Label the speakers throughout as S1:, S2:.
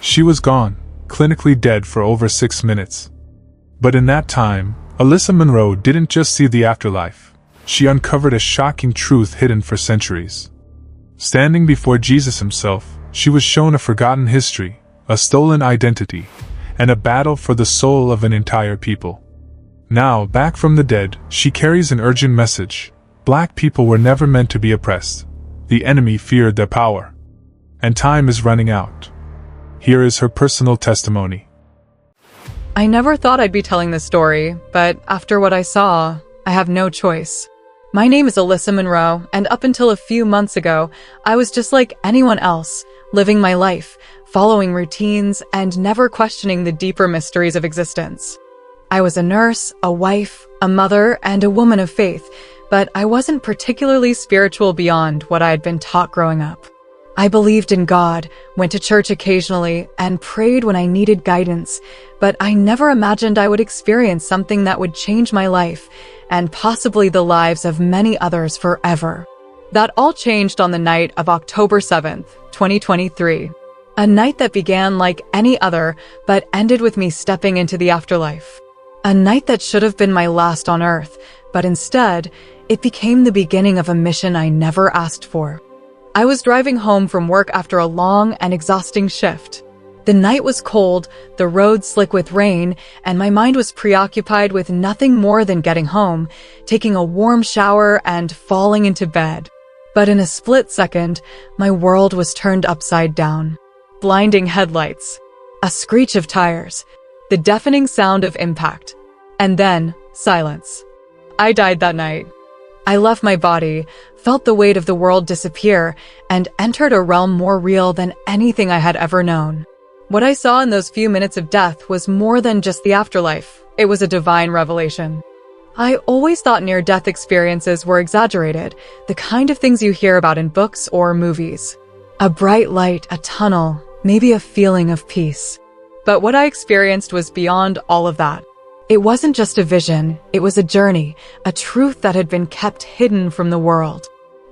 S1: She was gone, clinically dead for over 6 minutes. But in that time, Alyssa Monroe didn't just see the afterlife. She uncovered a shocking truth hidden for centuries. Standing before Jesus himself, she was shown a forgotten history, a stolen identity, and a battle for the soul of an entire people. Now, back from the dead, she carries an urgent message. Black people were never meant to be oppressed. The enemy feared their power. And time is running out. Here is her personal testimony.
S2: I never thought I'd be telling this story, but after what I saw, I have no choice. My name is Alyssa Monroe, and up until a few months ago, I was just like anyone else, living my life, following routines, and never questioning the deeper mysteries of existence. I was a nurse, a wife, a mother, and a woman of faith, but I wasn't particularly spiritual beyond what I had been taught growing up. I believed in God, went to church occasionally, and prayed when I needed guidance, but I never imagined I would experience something that would change my life, and possibly the lives of many others forever. That all changed on the night of October 7th, 2023. A night that began like any other, but ended with me stepping into the afterlife. A night that should have been my last on Earth, but instead, it became the beginning of a mission I never asked for. I was driving home from work after a long and exhausting shift. The night was cold, the road slick with rain, and my mind was preoccupied with nothing more than getting home, taking a warm shower, and falling into bed. But in a split second, my world was turned upside down. Blinding headlights, a screech of tires, the deafening sound of impact, and then silence. I died that night. I left my body, felt the weight of the world disappear, and entered a realm more real than anything I had ever known. What I saw in those few minutes of death was more than just the afterlife. It was a divine revelation. I always thought near-death experiences were exaggerated, the kind of things you hear about in books or movies. A bright light, a tunnel, maybe a feeling of peace. But what I experienced was beyond all of that. It wasn't just a vision, it was a journey, a truth that had been kept hidden from the world.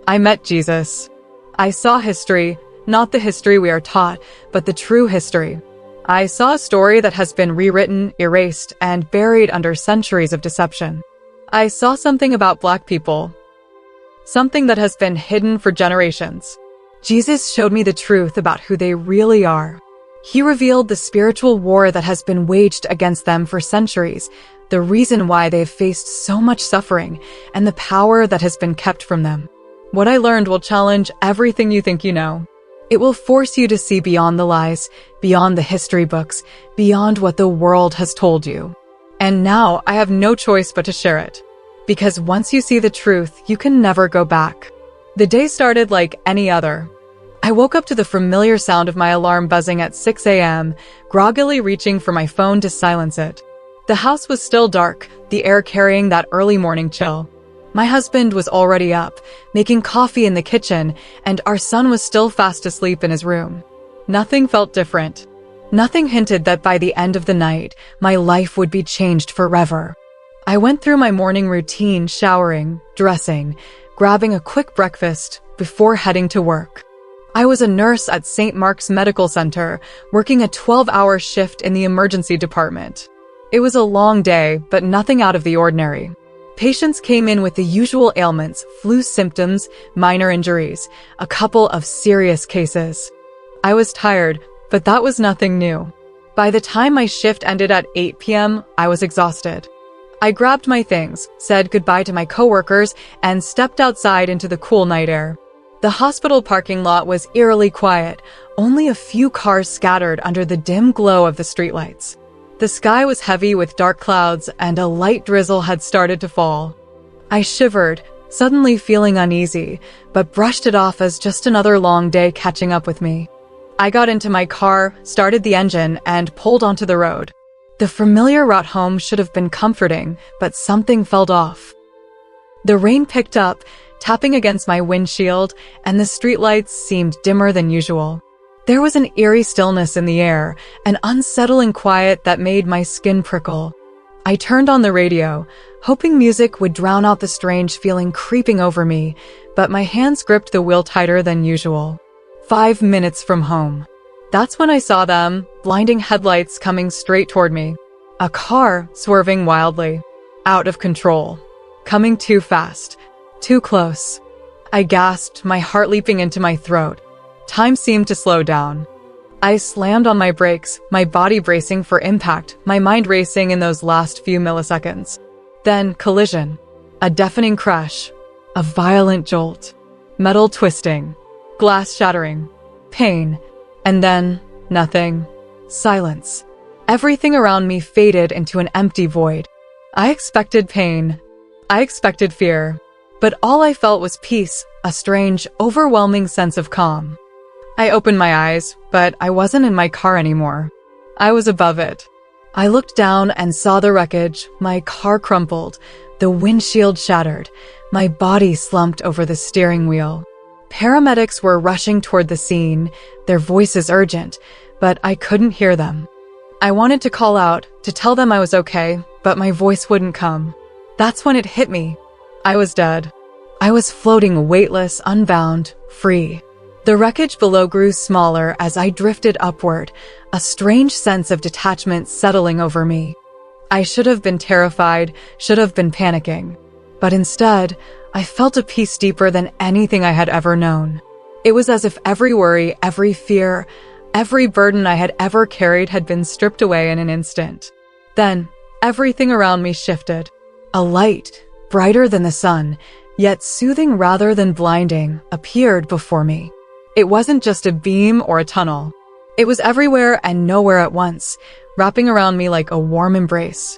S2: I met Jesus. I saw history, not the history we are taught, but the true history. I saw a story that has been rewritten, erased, and buried under centuries of deception. I saw something about Black people, something that has been hidden for generations. Jesus showed me the truth about who they really are. He revealed the spiritual war that has been waged against them for centuries, the reason why they have faced so much suffering, and the power that has been kept from them. What I learned will challenge everything you think you know. It will force you to see beyond the lies, beyond the history books, beyond what the world has told you. And now I have no choice but to share it. Because once you see the truth, you can never go back. The day started like any other. I woke up to the familiar sound of my alarm buzzing at 6 a.m., groggily reaching for my phone to silence it. The house was still dark, the air carrying that early morning chill. My husband was already up, making coffee in the kitchen, and our son was still fast asleep in his room. Nothing felt different. Nothing hinted that by the end of the night, my life would be changed forever. I went through my morning routine, showering, dressing, grabbing a quick breakfast before heading to work. I was a nurse at St. Mark's Medical Center, working a 12-hour shift in the emergency department. It was a long day, but nothing out of the ordinary. Patients came in with the usual ailments, flu symptoms, minor injuries, a couple of serious cases. I was tired, but that was nothing new. By the time my shift ended at 8 p.m., I was exhausted. I grabbed my things, said goodbye to my coworkers, and stepped outside into the cool night air. The hospital parking lot was eerily quiet, only a few cars scattered under the dim glow of the streetlights. The sky was heavy with dark clouds, and a light drizzle had started to fall. I shivered, suddenly feeling uneasy, but brushed it off as just another long day catching up with me. I got into my car, started the engine, and pulled onto the road. The familiar route home should have been comforting, but something felt off. The rain picked up, tapping against my windshield, and the streetlights seemed dimmer than usual. There was an eerie stillness in the air, an unsettling quiet that made my skin prickle. I turned on the radio, hoping music would drown out the strange feeling creeping over me, but my hands gripped the wheel tighter than usual. 5 minutes from home. That's when I saw them, blinding headlights coming straight toward me. A car swerving wildly, out of control, coming too fast, too close. I gasped, my heart leaping into my throat. Time seemed to slow down. I slammed on my brakes, my body bracing for impact, my mind racing in those last few milliseconds. Then collision, a deafening crash, a violent jolt, metal twisting, glass shattering, pain, and then nothing. Silence. Everything around me faded into an empty void. I expected pain. I expected fear. But all I felt was peace, a strange, overwhelming sense of calm. I opened my eyes, but I wasn't in my car anymore. I was above it. I looked down and saw the wreckage. My car crumpled, the windshield shattered, my body slumped over the steering wheel. Paramedics were rushing toward the scene, their voices urgent, but I couldn't hear them. I wanted to call out, to tell them I was okay, but my voice wouldn't come. That's when it hit me. I was dead. I was floating weightless, unbound, free. The wreckage below grew smaller as I drifted upward, a strange sense of detachment settling over me. I should have been terrified, should have been panicking. But instead, I felt a peace deeper than anything I had ever known. It was as if every worry, every fear, every burden I had ever carried had been stripped away in an instant. Then, everything around me shifted. A light, brighter than the sun, yet soothing rather than blinding, appeared before me. It wasn't just a beam or a tunnel. It was everywhere and nowhere at once, wrapping around me like a warm embrace.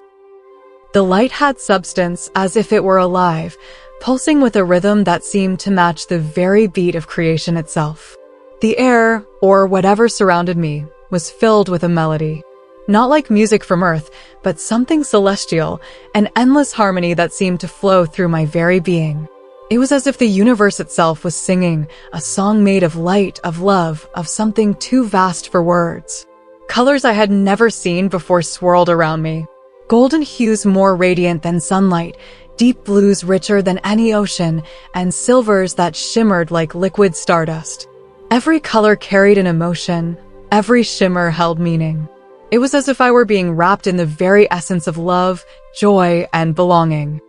S2: The light had substance, as if it were alive, pulsing with a rhythm that seemed to match the very beat of creation itself. The air, or whatever surrounded me, was filled with a melody. Not like music from Earth, but something celestial, an endless harmony that seemed to flow through my very being. It was as if the universe itself was singing, a song made of light, of love, of something too vast for words. Colors I had never seen before swirled around me. Golden hues more radiant than sunlight, deep blues richer than any ocean, and silvers that shimmered like liquid stardust. Every color carried an emotion, every shimmer held meaning. It was as if I were being wrapped in the very essence of love, joy, and belonging.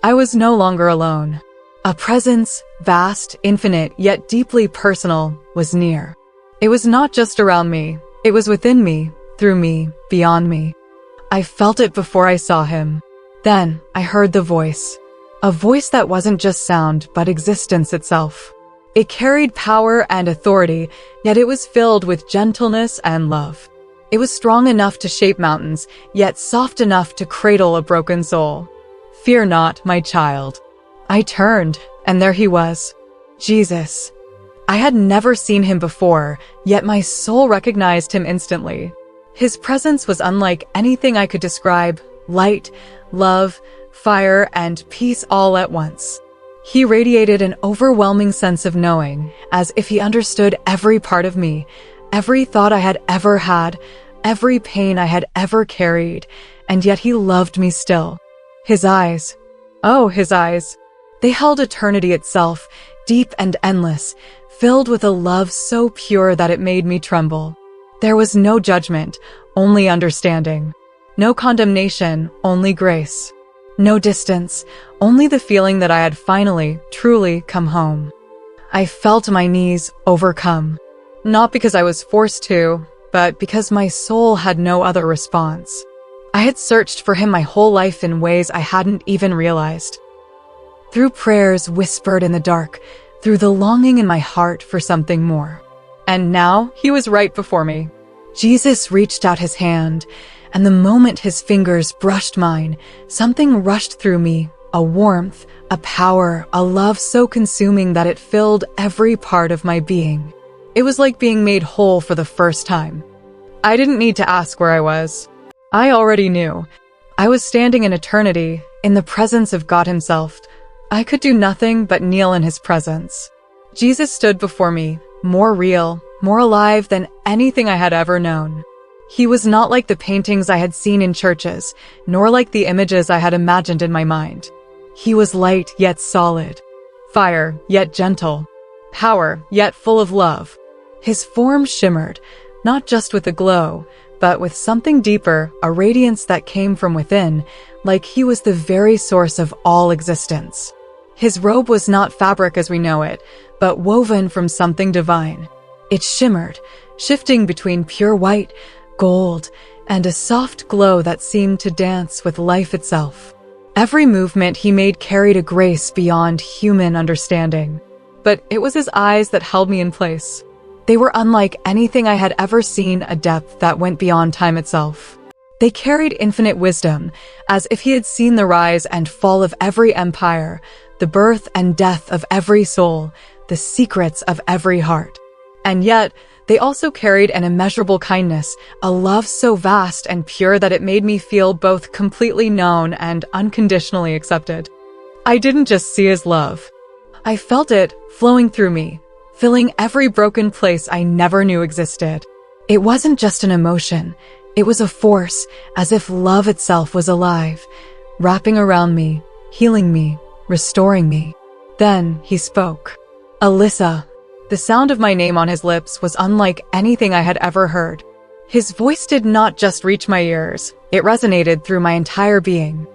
S2: I was no longer alone. A presence, vast, infinite, yet deeply personal, was near. It was not just around me. It was within me, through me, beyond me. I felt it before I saw him. Then I heard the voice. A voice that wasn't just sound, but existence itself. It carried power and authority, yet it was filled with gentleness and love. It was strong enough to shape mountains, yet soft enough to cradle a broken soul. Fear not, my child. I turned, and there he was. Jesus. I had never seen him before, yet my soul recognized him instantly. His presence was unlike anything I could describe: light, love, fire, and peace all at once. He radiated an overwhelming sense of knowing, as if he understood every part of me, every thought I had ever had, every pain I had ever carried, and yet he loved me still. His eyes. Oh, his eyes. They held eternity itself, deep and endless, filled with a love so pure that it made me tremble. There was no judgment, only understanding. No condemnation, only grace. No distance, only the feeling that I had finally, truly come home. I fell to my knees, overcome. Not because I was forced to, but because my soul had no other response. I had searched for him my whole life in ways I hadn't even realized. Through prayers whispered in the dark, through the longing in my heart for something more. And now he was right before me. Jesus reached out his hand, and the moment his fingers brushed mine, something rushed through me, a warmth, a power, a love so consuming that it filled every part of my being. It was like being made whole for the first time. I didn't need to ask where I was. I already knew. I was standing in eternity, in the presence of God himself. I could do nothing but kneel in his presence. Jesus stood before me, more real, more alive than anything I had ever known. He was not like the paintings I had seen in churches, nor like the images I had imagined in my mind. He was light yet solid, fire yet gentle, power yet full of love. His form shimmered, not just with a glow, but with something deeper, a radiance that came from within, like he was the very source of all existence. His robe was not fabric as we know it, but woven from something divine. It shimmered, shifting between pure white, gold, and a soft glow that seemed to dance with life itself. Every movement he made carried a grace beyond human understanding. But it was his eyes that held me in place. They were unlike anything I had ever seen, a depth that went beyond time itself. They carried infinite wisdom, as if he had seen the rise and fall of every empire, the birth and death of every soul, the secrets of every heart. And yet, they also carried an immeasurable kindness, a love so vast and pure that it made me feel both completely known and unconditionally accepted. I didn't just see his love. I felt it flowing through me, filling every broken place I never knew existed. It wasn't just an emotion. It was a force, as if love itself was alive, wrapping around me, healing me, restoring me. Then he spoke. Alyssa. The sound of my name on his lips was unlike anything I had ever heard. His voice did not just reach my ears, it resonated through my entire being.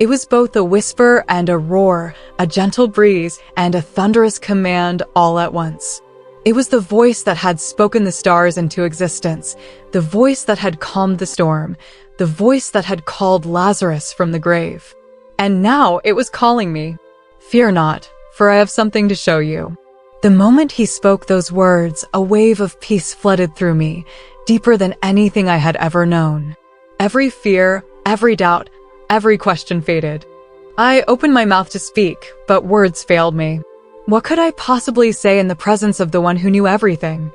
S2: It was both a whisper and a roar, a gentle breeze and a thunderous command all at once. It was the voice that had spoken the stars into existence, the voice that had calmed the storm, the voice that had called Lazarus from the grave. And now it was calling me. Fear not, for I have something to show you. The moment he spoke those words, a wave of peace flooded through me, deeper than anything I had ever known. Every fear, every doubt, every question faded. I opened my mouth to speak, but words failed me. What could I possibly say in the presence of the one who knew everything?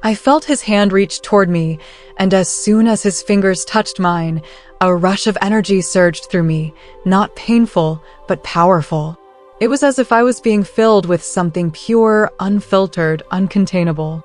S2: I felt his hand reach toward me, and as soon as his fingers touched mine, a rush of energy surged through me, not painful, but powerful. It was as if I was being filled with something pure, unfiltered, uncontainable.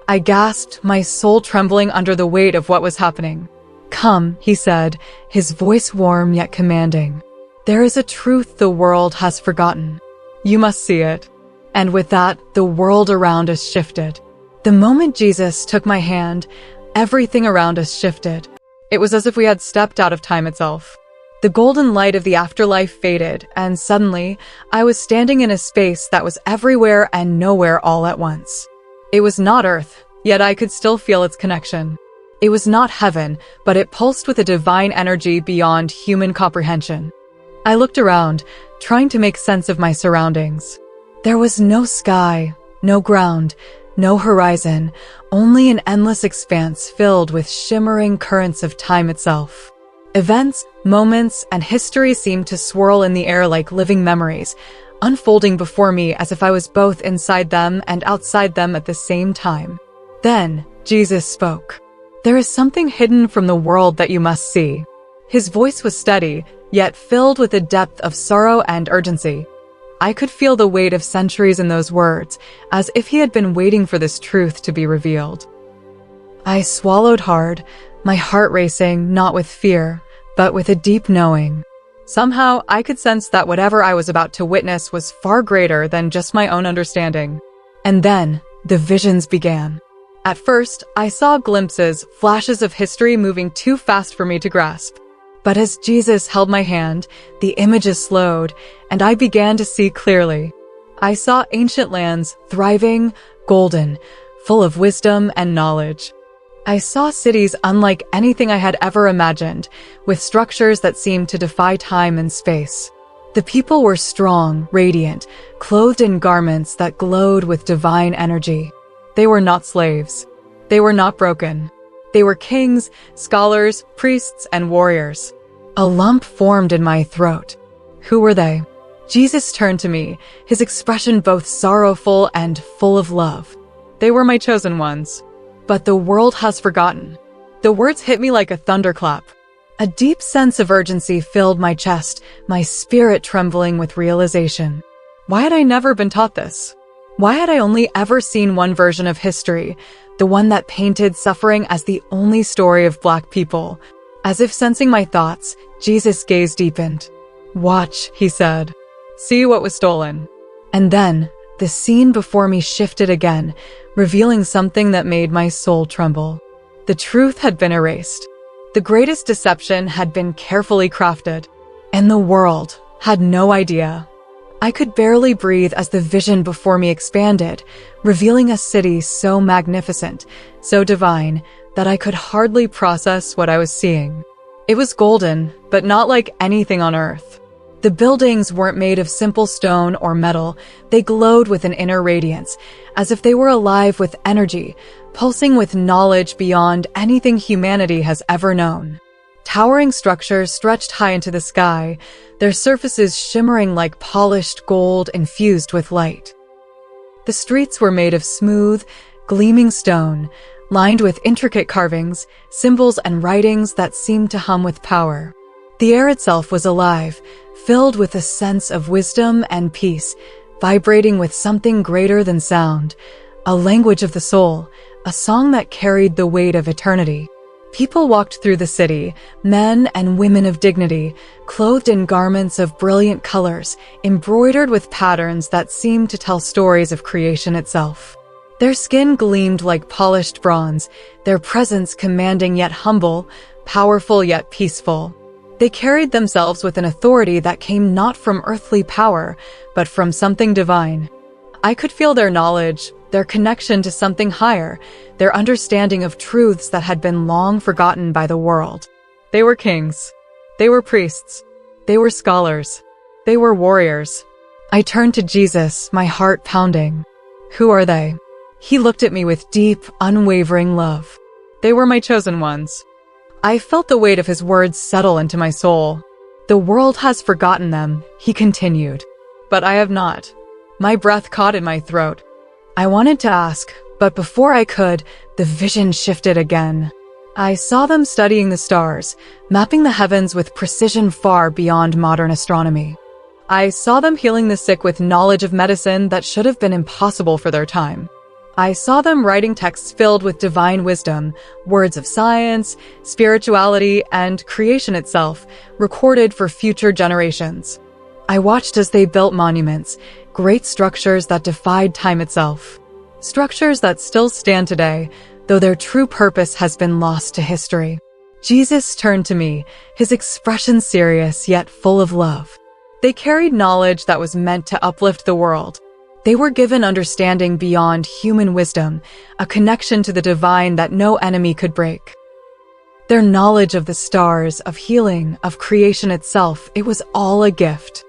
S2: I gasped, my soul trembling under the weight of what was happening. Come, he said, his voice warm yet commanding. There is a truth the world has forgotten. You must see it. And with that, the world around us shifted. The moment Jesus took my hand, everything around us shifted. It was as if we had stepped out of time itself. The golden light of the afterlife faded, and suddenly, I was standing in a space that was everywhere and nowhere all at once. It was not Earth, yet I could still feel its connection. It was not heaven, but it pulsed with a divine energy beyond human comprehension. I looked around, trying to make sense of my surroundings. There was no sky, no ground, no horizon, only an endless expanse filled with shimmering currents of time itself. Events, moments, and history seemed to swirl in the air like living memories, unfolding before me as if I was both inside them and outside them at the same time. Then, Jesus spoke. There is something hidden from the world that you must see. His voice was steady, yet filled with a depth of sorrow and urgency. I could feel the weight of centuries in those words, as if he had been waiting for this truth to be revealed. I swallowed hard, my heart racing, not with fear, but with a deep knowing. Somehow, I could sense that whatever I was about to witness was far greater than just my own understanding. And then, the visions began. At first, I saw glimpses, flashes of history moving too fast for me to grasp. But as Jesus held my hand, the images slowed, and I began to see clearly. I saw ancient lands, thriving, golden, full of wisdom and knowledge. I saw cities unlike anything I had ever imagined, with structures that seemed to defy time and space. The people were strong, radiant, clothed in garments that glowed with divine energy. They were not slaves. They were not broken. They were kings, scholars, priests, and warriors. A lump formed in my throat. Who were they? Jesus turned to me, his expression both sorrowful and full of love. They were my chosen ones. But the world has forgotten. The words hit me like a thunderclap. A deep sense of urgency filled my chest, my spirit trembling with realization. Why had I never been taught this? Why had I only ever seen one version of history, the one that painted suffering as the only story of Black people? As if sensing my thoughts, Jesus' gaze deepened. Watch, he said. See what was stolen. And then, the scene before me shifted again, revealing something that made my soul tremble. The truth had been erased. The greatest deception had been carefully crafted, and the world had no idea. I could barely breathe as the vision before me expanded, revealing a city so magnificent, so divine, that I could hardly process what I was seeing. It was golden, but not like anything on earth. The buildings weren't made of simple stone or metal. They glowed with an inner radiance, as if they were alive with energy, pulsing with knowledge beyond anything humanity has ever known. Towering structures stretched high into the sky, their surfaces shimmering like polished gold infused with light. The streets were made of smooth, gleaming stone, lined with intricate carvings, symbols, and writings that seemed to hum with power. The air itself was alive, filled with a sense of wisdom and peace, vibrating with something greater than sound, a language of the soul, a song that carried the weight of eternity. People walked through the city, men and women of dignity, clothed in garments of brilliant colors, embroidered with patterns that seemed to tell stories of creation itself. Their skin gleamed like polished bronze, their presence commanding yet humble, powerful yet peaceful. They carried themselves with an authority that came not from earthly power, but from something divine. I could feel their knowledge, their connection to something higher, their understanding of truths that had been long forgotten by the world. They were kings. They were priests. They were scholars. They were warriors. I turned to Jesus, my heart pounding. Who are they? He looked at me with deep, unwavering love. They were my chosen ones. I felt the weight of his words settle into my soul. The world has forgotten them, he continued. But I have not. My breath caught in my throat. I wanted to ask, but before I could, the vision shifted again. I saw them studying the stars, mapping the heavens with precision far beyond modern astronomy. I saw them healing the sick with knowledge of medicine that should have been impossible for their time. I saw them writing texts filled with divine wisdom, words of science, spirituality, and creation itself, recorded for future generations. I watched as they built monuments, great structures that defied time itself. Structures that still stand today, though their true purpose has been lost to history. Jesus turned to me, his expression serious yet full of love. They carried knowledge that was meant to uplift the world. They were given understanding beyond human wisdom, a connection to the divine that no enemy could break. Their knowledge of the stars, of healing, of creation itself, it was all a gift.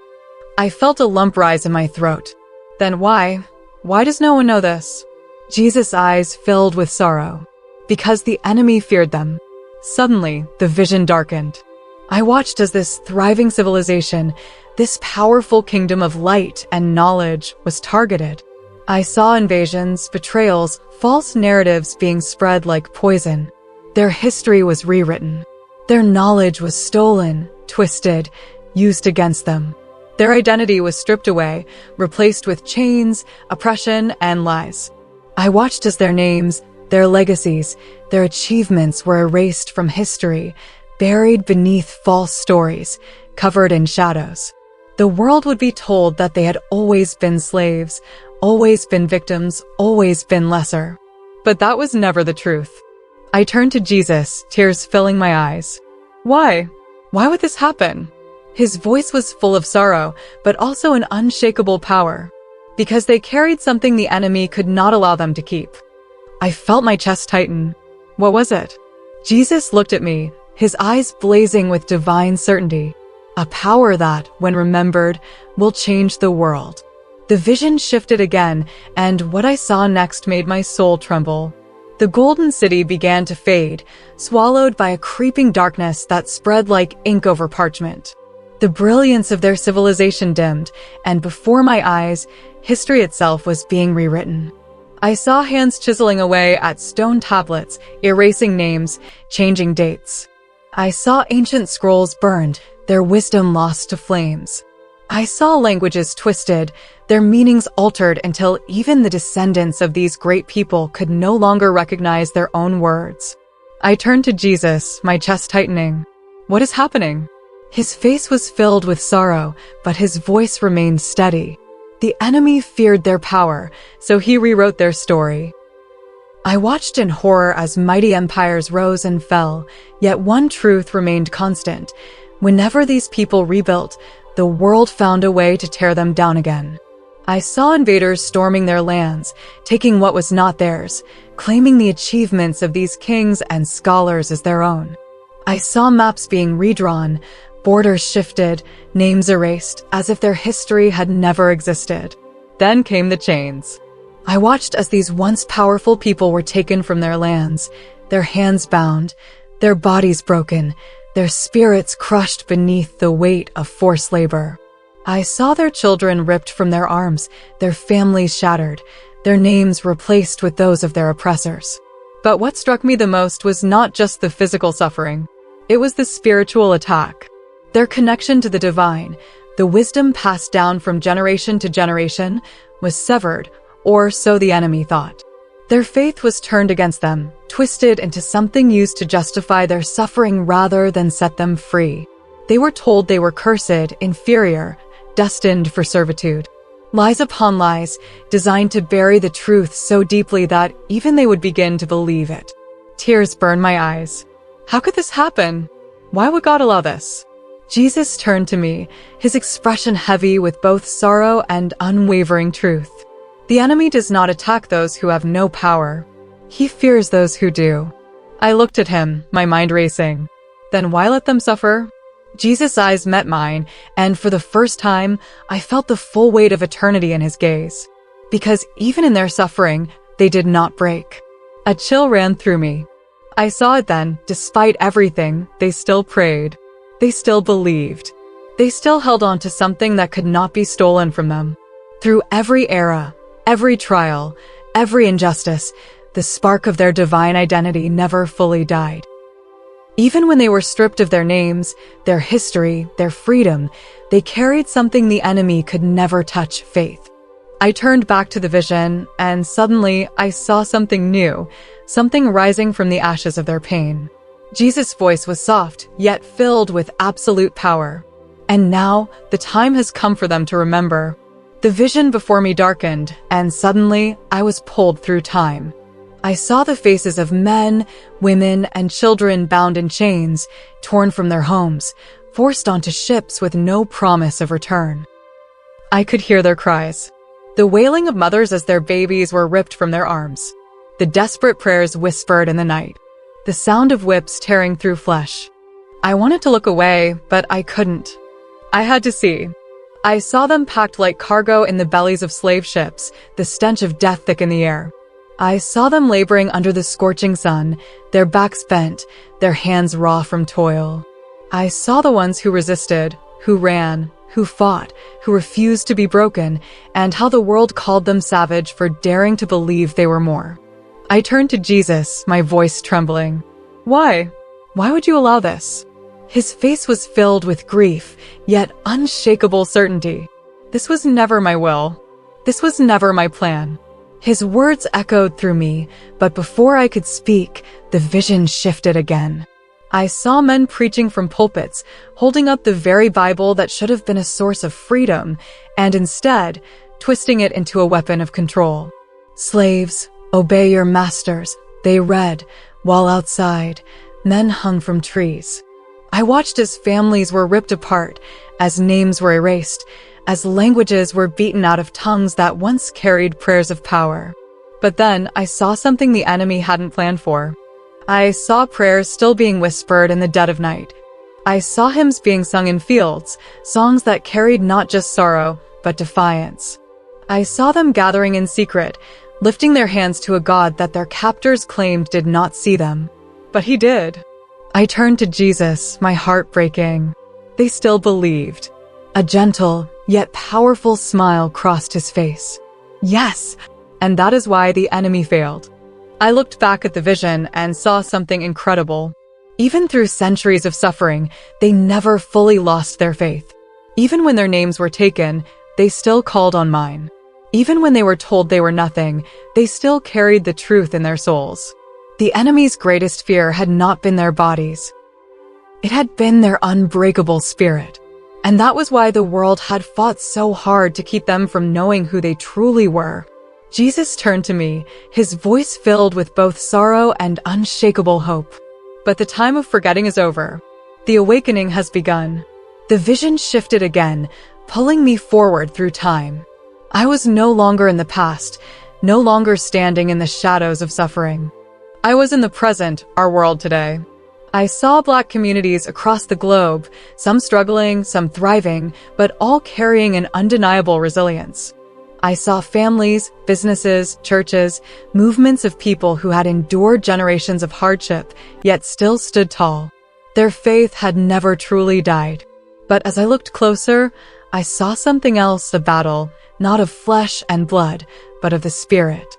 S2: I felt a lump rise in my throat. Then why? Why does no one know this? Jesus' eyes filled with sorrow. Because the enemy feared them. Suddenly, the vision darkened. I watched as this thriving civilization, this powerful kingdom of light and knowledge, was targeted. I saw invasions, betrayals, false narratives being spread like poison. Their history was rewritten. Their knowledge was stolen, twisted, used against them. Their identity was stripped away, replaced with chains, oppression, and lies. I watched as their names, their legacies, their achievements were erased from history, buried beneath false stories, covered in shadows. The world would be told that they had always been slaves, always been victims, always been lesser. But that was never the truth. I turned to Jesus, tears filling my eyes. Why? Why would this happen? His voice was full of sorrow, but also an unshakable power. Because they carried something the enemy could not allow them to keep. I felt my chest tighten. What was it? Jesus looked at me, his eyes blazing with divine certainty. A power that, when remembered, will change the world. The vision shifted again, and what I saw next made my soul tremble. The golden city began to fade, swallowed by a creeping darkness that spread like ink over parchment. The brilliance of their civilization dimmed, and before my eyes, history itself was being rewritten. I saw hands chiseling away at stone tablets, erasing names, changing dates. I saw ancient scrolls burned, their wisdom lost to flames. I saw languages twisted, their meanings altered until even the descendants of these great people could no longer recognize their own words. I turned to Jesus, my chest tightening. What is happening? His face was filled with sorrow, but his voice remained steady. The enemy feared their power, so he rewrote their story. I watched in horror as mighty empires rose and fell, yet one truth remained constant. Whenever these people rebuilt, the world found a way to tear them down again. I saw invaders storming their lands, taking what was not theirs, claiming the achievements of these kings and scholars as their own. I saw maps being redrawn, borders shifted, names erased, as if their history had never existed. Then came the chains. I watched as these once powerful people were taken from their lands, their hands bound, their bodies broken, their spirits crushed beneath the weight of forced labor. I saw their children ripped from their arms, their families shattered, their names replaced with those of their oppressors. But what struck me the most was not just the physical suffering. It was the spiritual attack. Their connection to the divine, the wisdom passed down from generation to generation, was severed, or so the enemy thought. Their faith was turned against them, twisted into something used to justify their suffering rather than set them free. They were told they were cursed, inferior, destined for servitude. Lies upon lies, designed to bury the truth so deeply that even they would begin to believe it. Tears burned my eyes. How could this happen? Why would God allow this? Jesus turned to me, his expression heavy with both sorrow and unwavering truth. The enemy does not attack those who have no power. He fears those who do. I looked at him, my mind racing. Then why let them suffer? Jesus' eyes met mine, and for the first time, I felt the full weight of eternity in his gaze. Because even in their suffering, they did not break. A chill ran through me. I saw it then, despite everything, they still prayed. They still believed. They still held on to something that could not be stolen from them. Through every era, every trial, every injustice, the spark of their divine identity never fully died. Even when they were stripped of their names, their history, their freedom, they carried something the enemy could never touch: faith. I turned back to the vision, and suddenly I saw something new, something rising from the ashes of their pain. Jesus' voice was soft, yet filled with absolute power. And now, the time has come for them to remember. The vision before me darkened, and suddenly I was pulled through time. I saw the faces of men, women, and children bound in chains, torn from their homes, forced onto ships with no promise of return. I could hear their cries, the wailing of mothers as their babies were ripped from their arms, the desperate prayers whispered in the night, the sound of whips tearing through flesh. I wanted to look away, but I couldn't. I had to see. I saw them packed like cargo in the bellies of slave ships, the stench of death thick in the air. I saw them laboring under the scorching sun, their backs bent, their hands raw from toil. I saw the ones who resisted, who ran, who fought, who refused to be broken, and how the world called them savage for daring to believe they were more. I turned to Jesus, my voice trembling. Why? Why would you allow this? His face was filled with grief, yet unshakable certainty. This was never my will. This was never my plan. His words echoed through me, but before I could speak, the vision shifted again. I saw men preaching from pulpits, holding up the very Bible that should have been a source of freedom, and instead, twisting it into a weapon of control. Slaves, obey your masters, they read, while outside, men hung from trees. I watched as families were ripped apart, as names were erased, as languages were beaten out of tongues that once carried prayers of power. But then I saw something the enemy hadn't planned for. I saw prayers still being whispered in the dead of night. I saw hymns being sung in fields, songs that carried not just sorrow, but defiance. I saw them gathering in secret, lifting their hands to a God that their captors claimed did not see them. But he did. I turned to Jesus, my heart breaking. They still believed. A gentle, yet powerful smile crossed his face. Yes, and that is why the enemy failed. I looked back at the vision and saw something incredible. Even through centuries of suffering, they never fully lost their faith. Even when their names were taken, they still called on mine. Even when they were told they were nothing, they still carried the truth in their souls. The enemy's greatest fear had not been their bodies. It had been their unbreakable spirit. And that was why the world had fought so hard to keep them from knowing who they truly were. Jesus turned to me, his voice filled with both sorrow and unshakable hope. But the time of forgetting is over. The awakening has begun. The vision shifted again, pulling me forward through time. I was no longer in the past, no longer standing in the shadows of suffering. I was in the present, our world today. I saw Black communities across the globe, some struggling, some thriving, but all carrying an undeniable resilience. I saw families, businesses, churches, movements of people who had endured generations of hardship, yet still stood tall. Their faith had never truly died. But as I looked closer, I saw something else, a battle, not of flesh and blood, but of the spirit.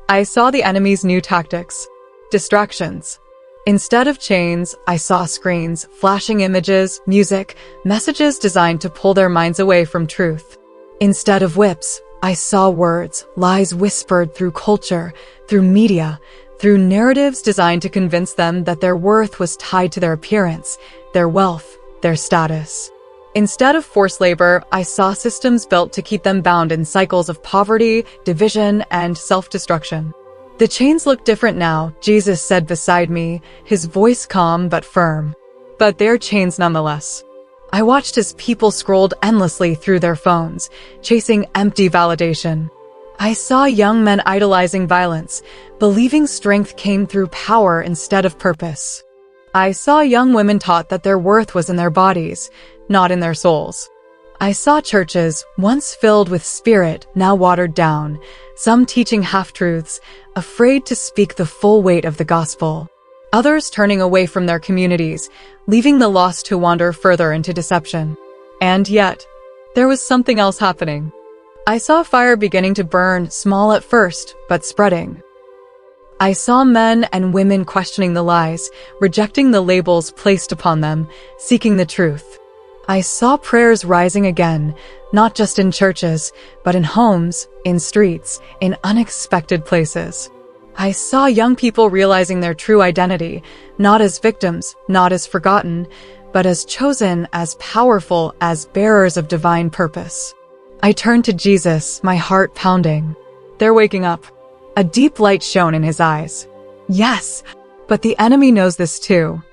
S2: I saw the enemy's new tactics, distractions. Instead of chains, I saw screens, flashing images, music, messages designed to pull their minds away from truth. Instead of whips, I saw words, lies whispered through culture, through media, through narratives designed to convince them that their worth was tied to their appearance, their wealth, their status. Instead of forced labor, I saw systems built to keep them bound in cycles of poverty, division, and self-destruction. The chains look different now, Jesus said beside me, his voice calm but firm. But they're chains nonetheless. I watched as people scrolled endlessly through their phones, chasing empty validation. I saw young men idolizing violence, believing strength came through power instead of purpose. I saw young women taught that their worth was in their bodies, not in their souls. I saw churches, once filled with spirit, now watered down, some teaching half-truths, afraid to speak the full weight of the gospel. Others turning away from their communities, leaving the lost to wander further into deception. And yet, there was something else happening. I saw fire beginning to burn, small at first, but spreading. I saw men and women questioning the lies, rejecting the labels placed upon them, seeking the truth. I saw prayers rising again, not just in churches, but in homes, in streets, in unexpected places. I saw young people realizing their true identity, not as victims, not as forgotten, but as chosen, as powerful, as bearers of divine purpose. I turned to Jesus, my heart pounding. They're waking up. A deep light shone in his eyes. Yes, but the enemy knows this too.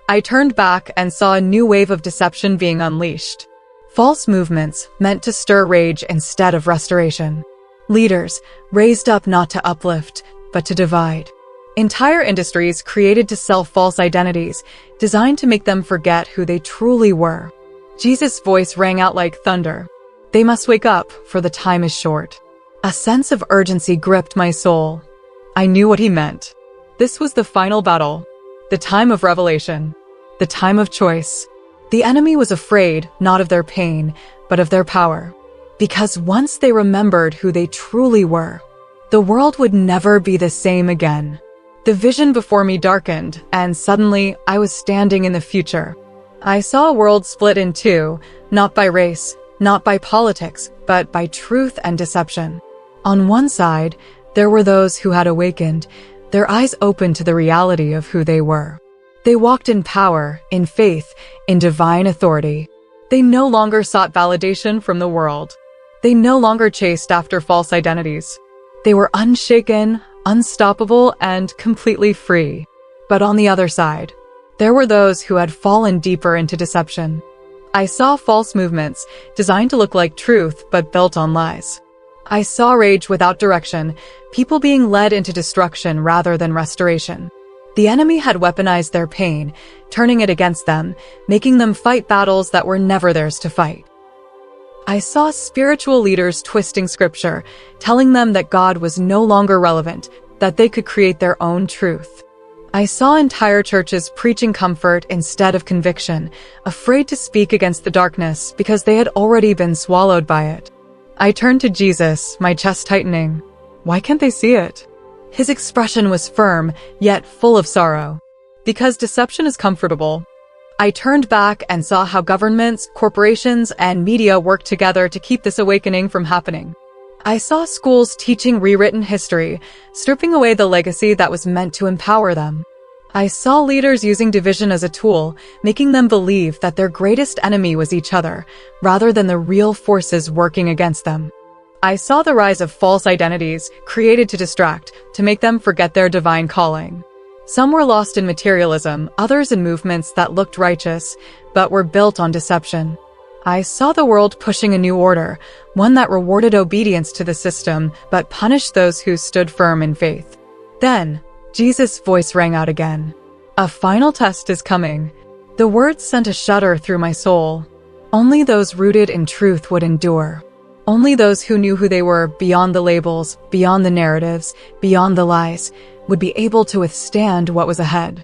S2: I turned back and saw a new wave of deception being unleashed. False movements meant to stir rage instead of restoration. Leaders raised up not to uplift, but to divide. Entire industries created to sell false identities, designed to make them forget who they truly were. Jesus' voice rang out like thunder. They must wake up, for the time is short. A sense of urgency gripped my soul. I knew what he meant. This was the final battle, the time of revelation, the time of choice. The enemy was afraid, not of their pain, but of their power. Because once they remembered who they truly were, the world would never be the same again. The vision before me darkened, and suddenly I was standing in the future. I saw a world split in two, not by race, not by politics, but by truth and deception. On one side, there were those who had awakened, their eyes open to the reality of who they were. They walked in power, in faith, in divine authority. They no longer sought validation from the world. They no longer chased after false identities. They were unshaken, unstoppable, and completely free. But on the other side, there were those who had fallen deeper into deception. I saw false movements designed to look like truth but built on lies. I saw rage without direction, people being led into destruction rather than restoration. The enemy had weaponized their pain, turning it against them, making them fight battles that were never theirs to fight. I saw spiritual leaders twisting scripture, telling them that God was no longer relevant, that they could create their own truth. I saw entire churches preaching comfort instead of conviction, afraid to speak against the darkness because they had already been swallowed by it. I turned to Jesus, my chest tightening. Why can't they see it? His expression was firm, yet full of sorrow. Because deception is comfortable. I turned back and saw how governments, corporations, and media work together to keep this awakening from happening. I saw schools teaching rewritten history, stripping away the legacy that was meant to empower them. I saw leaders using division as a tool, making them believe that their greatest enemy was each other, rather than the real forces working against them. I saw the rise of false identities, created to distract, to make them forget their divine calling. Some were lost in materialism, others in movements that looked righteous, but were built on deception. I saw the world pushing a new order, one that rewarded obedience to the system, but punished those who stood firm in faith. Then, Jesus' voice rang out again. A final test is coming. The words sent a shudder through my soul. Only those rooted in truth would endure. Only those who knew who they were beyond the labels, beyond the narratives, beyond the lies, would be able to withstand what was ahead.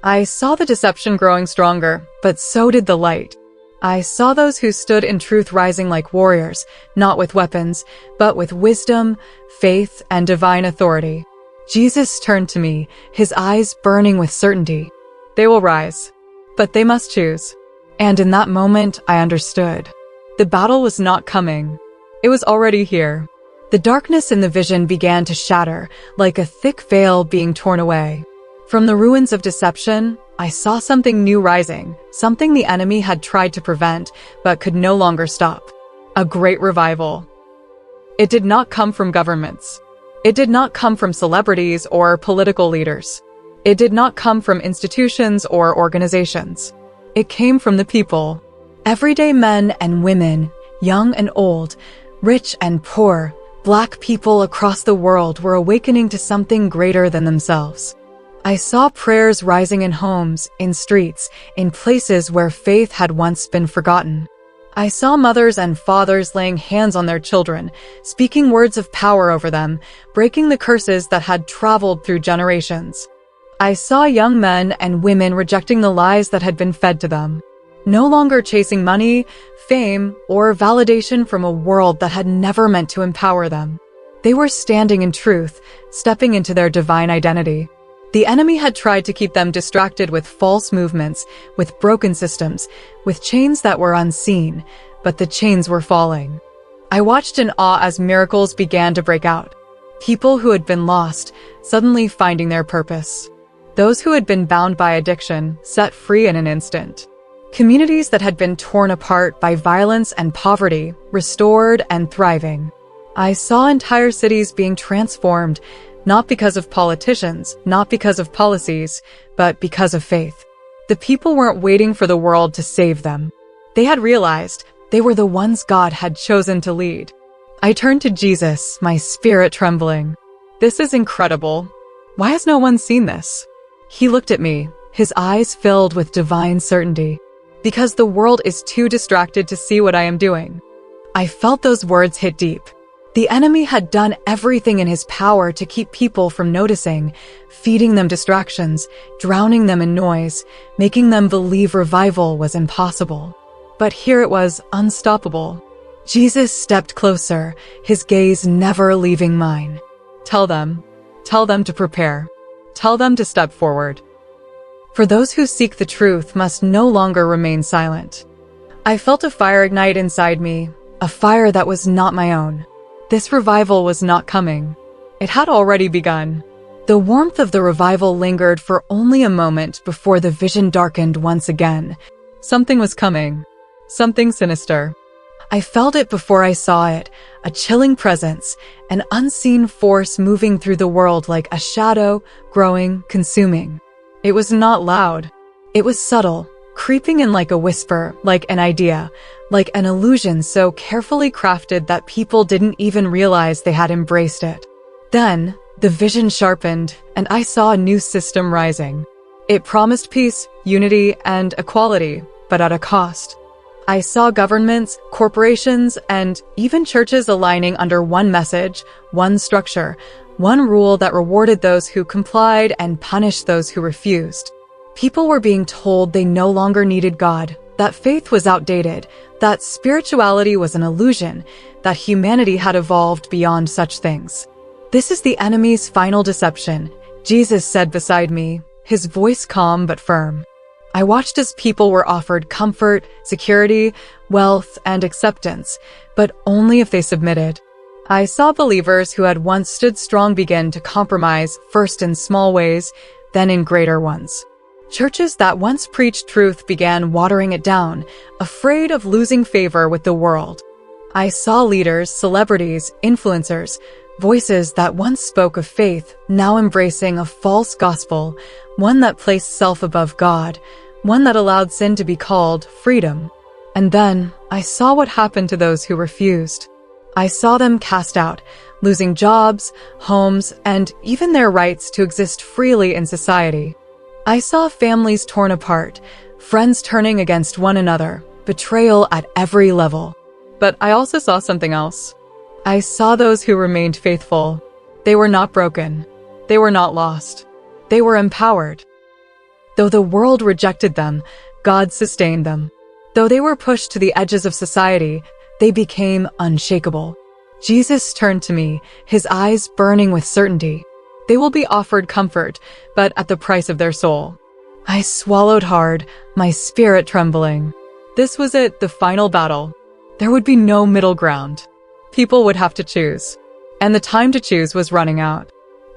S2: I saw the deception growing stronger, but so did the light. I saw those who stood in truth rising like warriors, not with weapons, but with wisdom, faith, and divine authority. Jesus turned to me, his eyes burning with certainty. They will rise, but they must choose. And in that moment, I understood. The battle was not coming. It was already here. The darkness in the vision began to shatter, like a thick veil being torn away. From the ruins of deception, I saw something new rising, something the enemy had tried to prevent, but could no longer stop. A great revival. It did not come from governments. It did not come from celebrities or political leaders. It did not come from institutions or organizations. It came from the people. Everyday men and women, young and old, rich and poor, Black people across the world were awakening to something greater than themselves. I saw prayers rising in homes, in streets, in places where faith had once been forgotten. I saw mothers and fathers laying hands on their children, speaking words of power over them, breaking the curses that had traveled through generations. I saw young men and women rejecting the lies that had been fed to them, no longer chasing money, fame, or validation from a world that had never meant to empower them. They were standing in truth, stepping into their divine identity. The enemy had tried to keep them distracted with false movements, with broken systems, with chains that were unseen, but the chains were falling. I watched in awe as miracles began to break out. People who had been lost, suddenly finding their purpose. Those who had been bound by addiction, set free in an instant. Communities that had been torn apart by violence and poverty, restored and thriving. I saw entire cities being transformed, not because of politicians, not because of policies, but because of faith. The people weren't waiting for the world to save them. They had realized they were the ones God had chosen to lead. I turned to Jesus, my spirit trembling. This is incredible. Why has no one seen this? He looked at me, his eyes filled with divine certainty. Because the world is too distracted to see what I am doing. I felt those words hit deep. The enemy had done everything in his power to keep people from noticing, feeding them distractions, drowning them in noise, making them believe revival was impossible. But here it was unstoppable. Jesus stepped closer, his gaze never leaving mine. Tell them to prepare. Tell them to step forward. For those who seek the truth must no longer remain silent. I felt a fire ignite inside me, a fire that was not my own. This revival was not coming. It had already begun. The warmth of the revival lingered for only a moment before the vision darkened once again. Something was coming. Something sinister. I felt it before I saw it, a chilling presence, an unseen force moving through the world like a shadow, growing, consuming. It was not loud. It was subtle, creeping in like a whisper, like an idea, like an illusion so carefully crafted that people didn't even realize they had embraced it. Then, the vision sharpened, and I saw a new system rising. It promised peace, unity, and equality, but at a cost. I saw governments, corporations, and even churches aligning under one message, one structure, one rule that rewarded those who complied and punished those who refused. People were being told they no longer needed God, that faith was outdated, that spirituality was an illusion, that humanity had evolved beyond such things. This is the enemy's final deception, Jesus said beside me, his voice calm but firm. I watched as people were offered comfort, security, wealth, and acceptance, but only if they submitted. I saw believers who had once stood strong begin to compromise, first in small ways, then in greater ones. Churches that once preached truth began watering it down, afraid of losing favor with the world. I saw leaders, celebrities, influencers, voices that once spoke of faith, now embracing a false gospel, one that placed self above God, one that allowed sin to be called freedom. And then I saw what happened to those who refused. I saw them cast out, losing jobs, homes, and even their rights to exist freely in society. I saw families torn apart, friends turning against one another, betrayal at every level. But I also saw something else. I saw those who remained faithful. They were not broken. They were not lost. They were empowered. Though the world rejected them, God sustained them. Though they were pushed to the edges of society, they became unshakable. Jesus turned to me, his eyes burning with certainty. They will be offered comfort, but at the price of their soul. I swallowed hard, my spirit trembling. This was it, the final battle. There would be no middle ground. People would have to choose. And the time to choose was running out.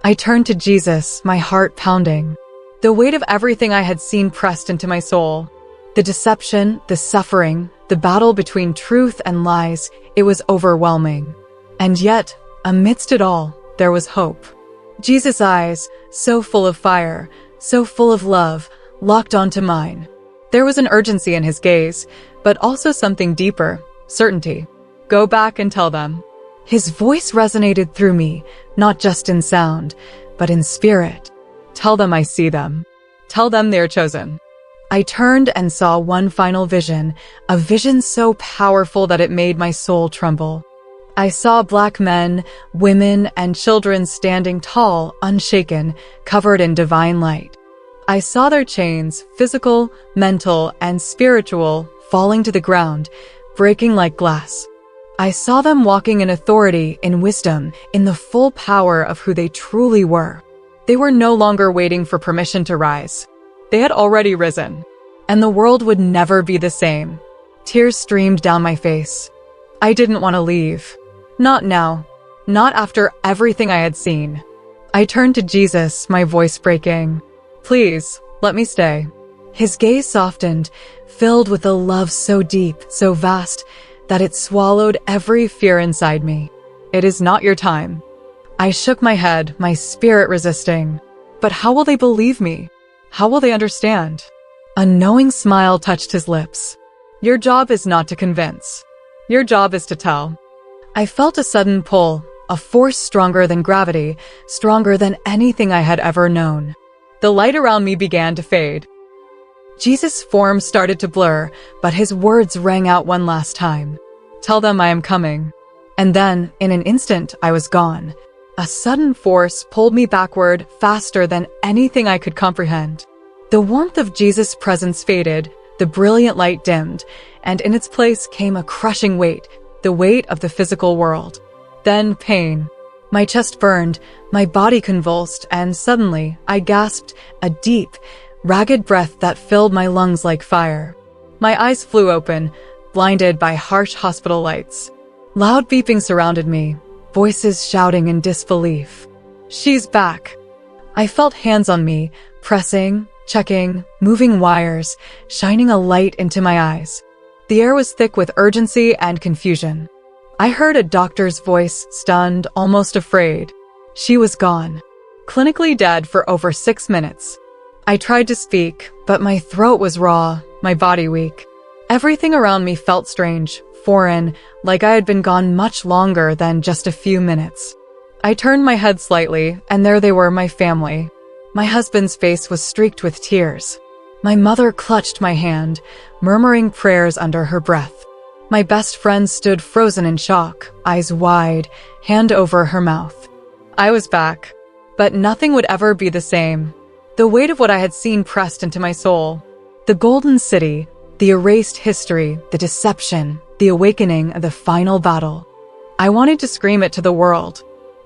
S2: I turned to Jesus, my heart pounding. The weight of everything I had seen pressed into my soul. The deception, the suffering, the battle between truth and lies, it was overwhelming. And yet, amidst it all, there was hope. Jesus' eyes, so full of fire, so full of love, locked onto mine. There was an urgency in his gaze, but also something deeper, certainty. Go back and tell them. His voice resonated through me, not just in sound, but in spirit. Tell them I see them. Tell them they're chosen. I turned and saw one final vision, a vision so powerful that it made my soul tremble. I saw Black men, women, and children standing tall, unshaken, covered in divine light. I saw their chains, physical, mental, and spiritual, falling to the ground, breaking like glass. I saw them walking in authority, in wisdom, in the full power of who they truly were. They were no longer waiting for permission to rise. They had already risen, and the world would never be the same. Tears streamed down my face. I didn't want to leave. Not now. Not after everything I had seen. I turned to Jesus, my voice breaking. Please, let me stay. His gaze softened, filled with a love so deep, so vast, that it swallowed every fear inside me. It is not your time. I shook my head, my spirit resisting. But how will they believe me? How will they understand? A knowing smile touched his lips. Your job is not to convince. Your job is to tell. I felt a sudden pull, a force stronger than gravity, stronger than anything I had ever known. The light around me began to fade. Jesus' form started to blur, but his words rang out one last time. Tell them I am coming. And then, in an instant, I was gone. A sudden force pulled me backward faster than anything I could comprehend. The warmth of Jesus' presence faded, the brilliant light dimmed, and in its place came a crushing weight, the weight of the physical world. Then pain. My chest burned, my body convulsed, and suddenly I gasped a deep, ragged breath that filled my lungs like fire. My eyes flew open, blinded by harsh hospital lights. Loud beeping surrounded me, voices shouting in disbelief. She's back. I felt hands on me, pressing, checking, moving wires, shining a light into my eyes. The air was thick with urgency and confusion. I heard a doctor's voice, stunned, almost afraid. She was gone. Clinically dead for over 6 minutes. I tried to speak, but my throat was raw, my body weak. Everything around me felt strange, foreign, like I had been gone much longer than just a few minutes. I turned my head slightly, and there they were, my family. My husband's face was streaked with tears. My mother clutched my hand, murmuring prayers under her breath. My best friend stood frozen in shock, eyes wide, hand over her mouth. I was back, but nothing would ever be the same. The weight of what I had seen pressed into my soul. The golden city, the erased history, the deception, the awakening of the final battle. I wanted to scream it to the world.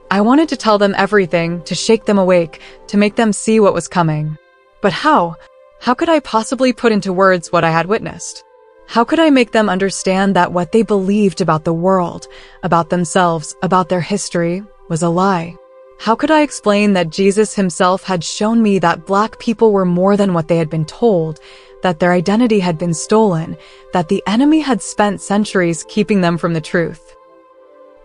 S2: I wanted to tell them everything, to shake them awake, to make them see what was coming. But how? How could I possibly put into words what I had witnessed? How could I make them understand that what they believed about the world, about themselves, about their history, was a lie? How could I explain that Jesus himself had shown me that Black people were more than what they had been told, that their identity had been stolen, that the enemy had spent centuries keeping them from the truth?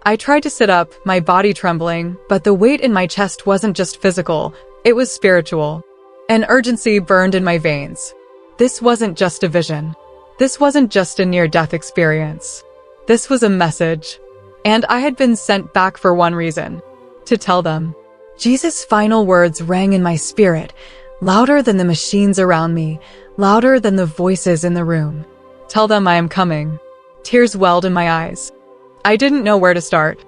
S2: I tried to sit up, my body trembling, but the weight in my chest wasn't just physical, it was spiritual. An urgency burned in my veins. This wasn't just a vision. This wasn't just a near-death experience. This was a message. And I had been sent back for one reason: to tell them. Jesus' final words rang in my spirit, louder than the machines around me, louder than the voices in the room. Tell them I am coming. Tears welled in my eyes. I didn't know where to start.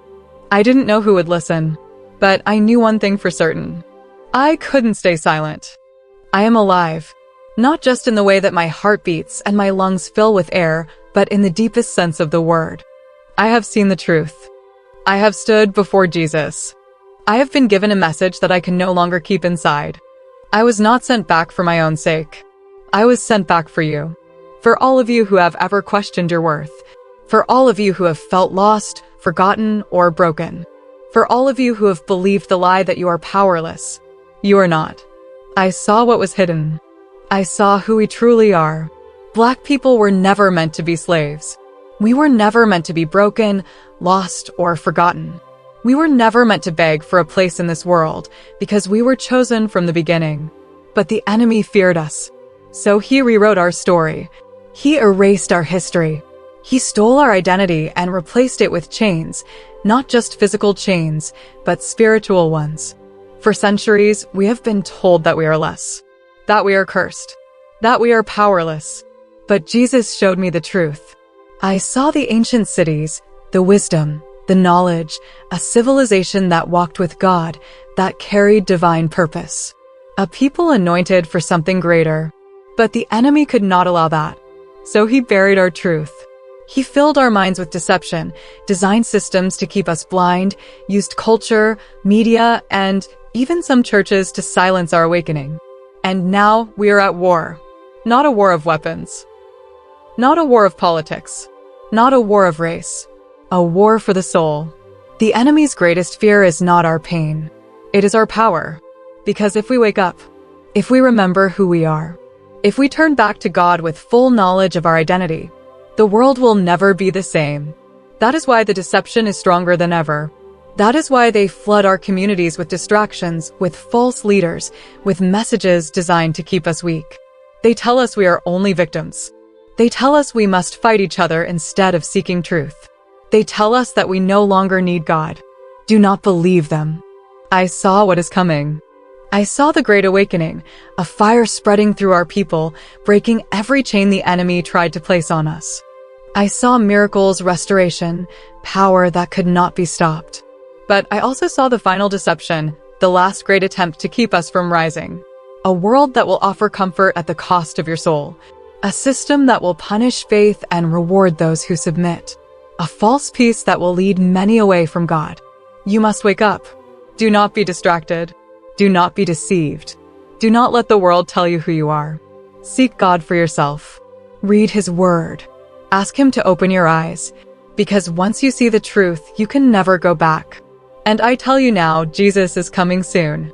S2: I didn't know who would listen. But I knew one thing for certain. I couldn't stay silent. I am alive. Not just in the way that my heart beats and my lungs fill with air, but in the deepest sense of the word. I have seen the truth. I have stood before Jesus. I have been given a message that I can no longer keep inside. I was not sent back for my own sake. I was sent back for you. For all of you who have ever questioned your worth. For all of you who have felt lost, forgotten, or broken. For all of you who have believed the lie that you are powerless. You are not. I saw what was hidden. I saw who we truly are. Black people were never meant to be slaves. We were never meant to be broken, lost, or forgotten. We were never meant to beg for a place in this world because we were chosen from the beginning. But the enemy feared us. So he rewrote our story. He erased our history. He stole our identity and replaced it with chains, not just physical chains, but spiritual ones. For centuries, we have been told that we are less, that we are cursed, that we are powerless. But Jesus showed me the truth. I saw the ancient cities, the wisdom, the knowledge, a civilization that walked with God, that carried divine purpose. A people anointed for something greater. But the enemy could not allow that. So he buried our truth. He filled our minds with deception, designed systems to keep us blind, used culture, media, and even some churches to silence our awakening. And now we are at war. Not a war of weapons. Not a war of politics. Not a war of race. A war for the soul. The enemy's greatest fear is not our pain. It is our power. Because if we wake up, if we remember who we are, if we turn back to God with full knowledge of our identity, the world will never be the same. That is why the deception is stronger than ever. That is why they flood our communities with distractions, with false leaders, with messages designed to keep us weak. They tell us we are only victims. They tell us we must fight each other instead of seeking truth. They tell us that we no longer need God. Do not believe them. I saw what is coming. I saw the Great Awakening, a fire spreading through our people, breaking every chain the enemy tried to place on us. I saw miracles, restoration, power that could not be stopped. But I also saw the final deception, the last great attempt to keep us from rising. A world that will offer comfort at the cost of your soul. A system that will punish faith and reward those who submit. A false peace that will lead many away from God. You must wake up. Do not be distracted. Do not be deceived. Do not let the world tell you who you are. Seek God for yourself. Read His Word. Ask Him to open your eyes, because once you see the truth, you can never go back. And I tell you now, Jesus is coming soon.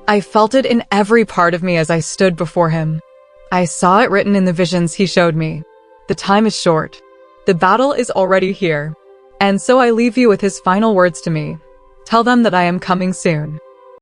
S2: I felt it in every part of me as I stood before Him. I saw it written in the visions He showed me. The time is short. The battle is already here. And so I leave you with His final words to me. Tell them that I am coming soon.